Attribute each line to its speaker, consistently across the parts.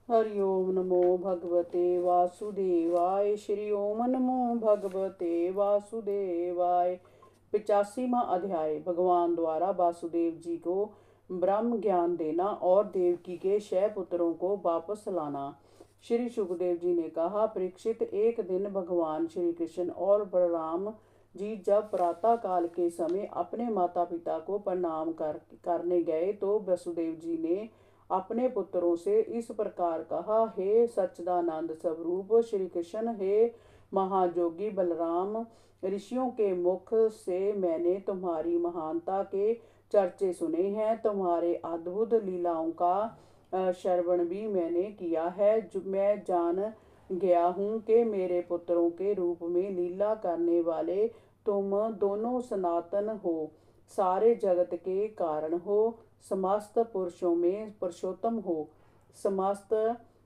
Speaker 1: हरि ओम नमो भगवते वासुदेवाय। श्री ओम नमो भगवते वासुदेवाय। 85वां अध्याय। भगवान द्वारा वासुदेव जी को ब्रह्म ज्ञान देना और देवकी के 6 पुत्रों को वापस लाना। श्री सुखदेव जी ने कहा, परीक्षित, एक दिन भगवान श्री कृष्ण और बलराम जी जब प्रातः काल के समय अपने माता पिता को प्रणाम करने गए तो वसुदेव जी ने अपने पुत्रों से इस प्रकार कहा, हे सच्चिदानंद स्वरूप श्री कृष्ण, हे महाजोगी बलराम, ऋषियों के मुख से मैंने तुम्हारी महानता के चर्चे सुने हैं। तुम्हारे अद्भुत लीलाओं का श्रवण भी मैंने किया है। जो मैं जान गया हूँ कि मेरे पुत्रों के रूप में लीला करने वाले तुम दोनों सनातन हो, सारे जगत के कारण हो, समस्त पुरुषों में पुरुषोत्तम हो, समस्त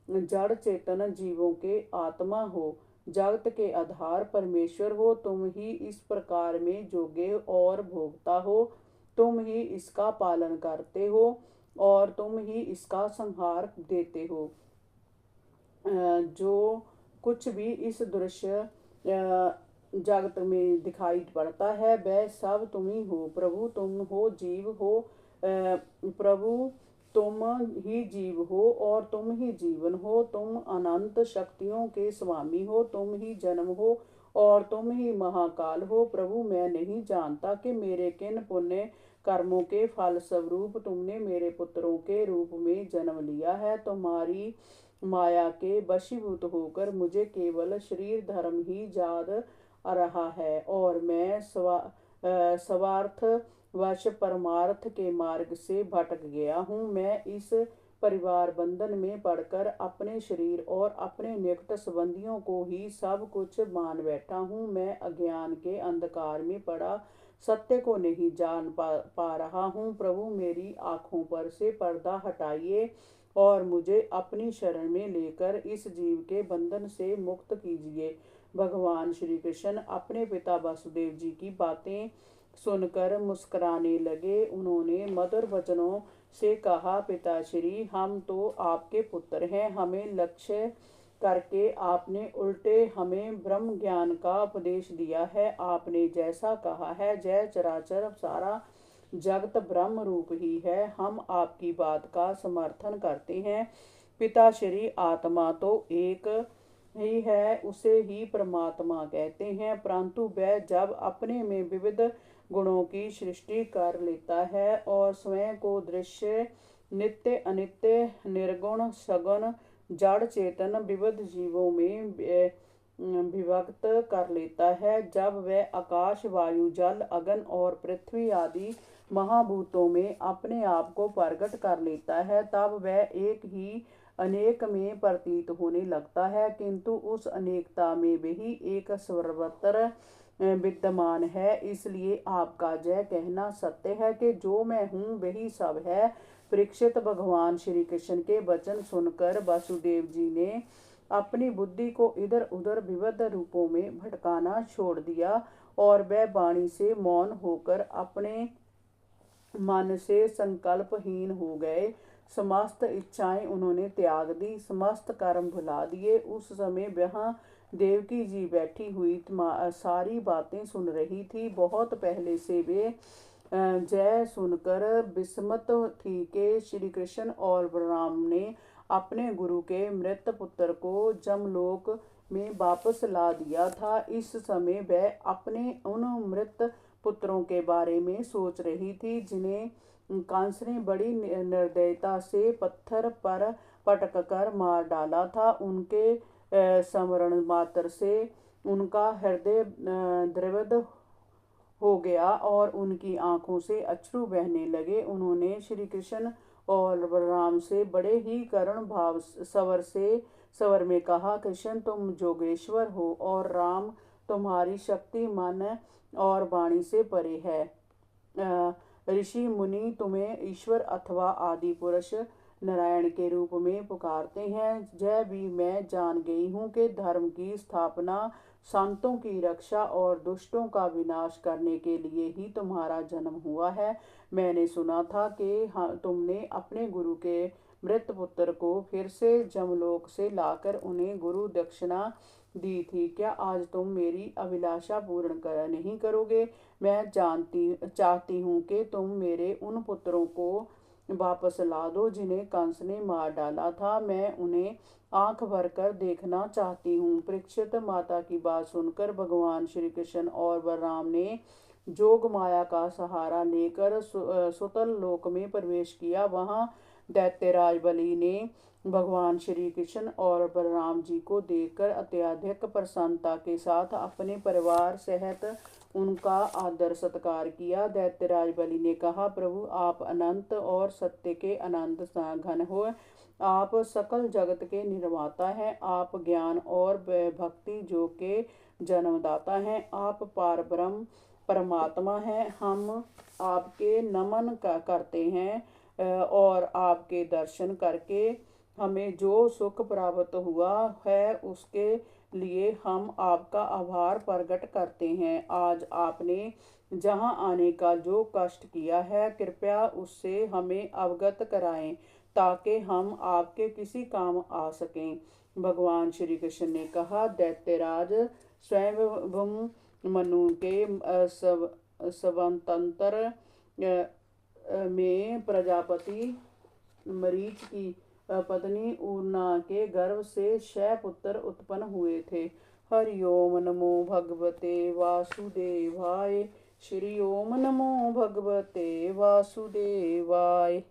Speaker 1: जड़ चेतन जीवों के आत्मा हो, जगत के आधार परमेश्वर हो। तुम ही इस प्रकार में जोगे और भोगता हो, तुम ही इसका पालन करते हो और तुम ही इसका संहार देते हो। जो कुछ भी इस दृश्य जगत में दिखाई पड़ता है वह सब तुम ही हो। प्रभु तुम हो, जीव हो, प्रभु तुम ही जीव हो और तुम ही जीवन हो। तुम अनंत शक्तियों के स्वामी हो, तुम ही जन्म हो और तुम ही महाकाल हो। प्रभु मैं नहीं जानता कि मेरे किन पुण्य कर्मों के फल स्वरूप तुमने मेरे पुत्रों के रूप में जन्म लिया है। तुम्हारी माया के वशीभूत होकर मुझे केवल शरीर धर्म ही याद आ रहा है और मैं स्वार्थ वश परमार्थ के मार्ग से भटक गया हूँ। मैं इस परिवार बंधन में पड़कर अपने शरीर और अपने निकट संबंधियों को ही सब कुछ मान बैठा हूँ। मैं अज्ञान के अंधकार में पड़ा सत्य को नहीं जान पा रहा हूँ। प्रभु मेरी आंखों पर से पर्दा हटाइए और मुझे अपनी शरण में लेकर इस जीव के बंधन से मुक्त कीजिए। भगवान श्री कृष्ण अपने पिता वासुदेव जी की बातें सुनकर मुस्कुराने लगे। उन्होंने मधुर वचनों से कहा, पिताश्री, हम तो आपके पुत्र हैं। हमें लक्ष्य करके आपने उल्टे हमें ब्रह्म ज्ञान का उपदेश दिया है। आपने जैसा कहा है, जय चराचर सारा जगत ब्रह्म रूप ही है। हम आपकी बात का समर्थन करते हैं। पिता श्री, आत्मा तो एक ही है, उसे ही परमात्मा कहते हैं, परंतु वह जब अपने में विविध गुणों की सृष्टि कर लेता है और स्वयं को दृश्य, नित्य, अनित्य, निर्गुण, सगुण, जड़ चेतन विविध जीवों में विभक्त कर लेता है, जब वह आकाश, वायु, जल, अग्नि और पृथ्वी आदि महाभूतों में अपने आप को प्रकट कर लेता है, तब वह एक ही अनेक में प्रतीत होने लगता है, किंतु उस अनेकता में वही एक सर्वत्र विद्यमान है। इसलिए आपका जय कहना सत्य है कि जो मैं हूँ वही सब है। परीक्षित, भगवान श्री कृष्ण के वचन सुनकर वासुदेव जी ने अपनी बुद्धि को इधर उधर विविध रूपों में भटकाना छोड़ दिया और वह वाणी से मौन होकर अपने मन से संकल्पहीन हो गए। समस्त इच्छाएं उन्होंने त्याग दी, समस्त कर्म भुला दिए। उस समय वहां देवकी जी बैठी हुई सारी बातें सुन रही थी। बहुत पहले से वे जय सुनकर विस्मत थी कि श्री कृष्ण और बलराम ने अपने गुरु के मृत पुत्र को जमलोक में वापस ला दिया था। इस समय वह अपने उन मृत पुत्रों के बारे में सोच रही थी जिन्हें कंस ने बड़ी निर्दयता से पत्थर पर पटक कर मार डाला था। उनके स्मरण मात्र से उनका हृदय द्रवित हो गया और उनकी आंखों से अश्रु बहने लगे। उन्होंने श्री कृष्ण और बलराम से बड़े ही करुण भाव स्वर में कहा, कृष्ण तुम जोगेश्वर हो और राम तुम्हारी शक्ति मन और वाणी से परे है। ऋषि मुनि तुम्हें ईश्वर अथवा आदि पुरुष नारायण के रूप में पुकारते हैं। यह भी मैं जान गई हूँ कि धर्म की स्थापना, संतों की रक्षा और दुष्टों का विनाश करने के लिए ही तुम्हारा जन्म हुआ है। मैंने सुना था कि तुमने अपने गुरु के मृत पुत्र को फिर से जमलोक से लाकर उन्हें गुरु दक्षिणा दी थी। क्या आज तुम मेरी अभिलाषा पूर्ण नहीं करोगे? मैं चाहती हूँ कि तुम मेरे उन पुत्रों को वापस ला दो जिन्हें कंस ने मार डाला था। मैं उन्हें आंख भर कर देखना चाहती हूँ। परीक्षित माता की बात सुनकर भगवान श्री कृष्ण और बलराम ने जोग माया का सहारा लेकर सुतल लोक में प्रवेश किया। वहां दैत्यराज बलि ने भगवान श्री कृष्ण और बलराम जी को देखकर अत्यधिक प्रसन्नता के साथ अपने परिवार सहित उनका आदर सत्कार किया। दैत्यराज बलि ने कहा, प्रभु आप अनंत और सत्य के अनंत घन हो। आप सकल जगत के निर्माता हैं। आप ज्ञान और भक्ति जो के जन्मदाता हैं। आप पार ब्रह्म परमात्मा हैं। हम आपके नमन करते हैं और आपके दर्शन करके हमें जो सुख प्राप्त हुआ है उसके लिए हम आपका आभार प्रकट करते हैं। आज आपने जहां आने का जो कष्ट किया है कृपया उससे हमें अवगत कराएं ताकि हम आपके किसी काम आ सकें। भगवान श्री कृष्ण ने कहा, दैत्यराज स्वयं मनु के स्वतंत्र में प्रजापति मरीच की पत्नी ऊर्ना के गर्भ से 6 पुत्र उत्पन्न हुए थे। हरि ओम नमो भगवते वासुदेवाय। श्री ओम नमो भगवते वासुदेवाय।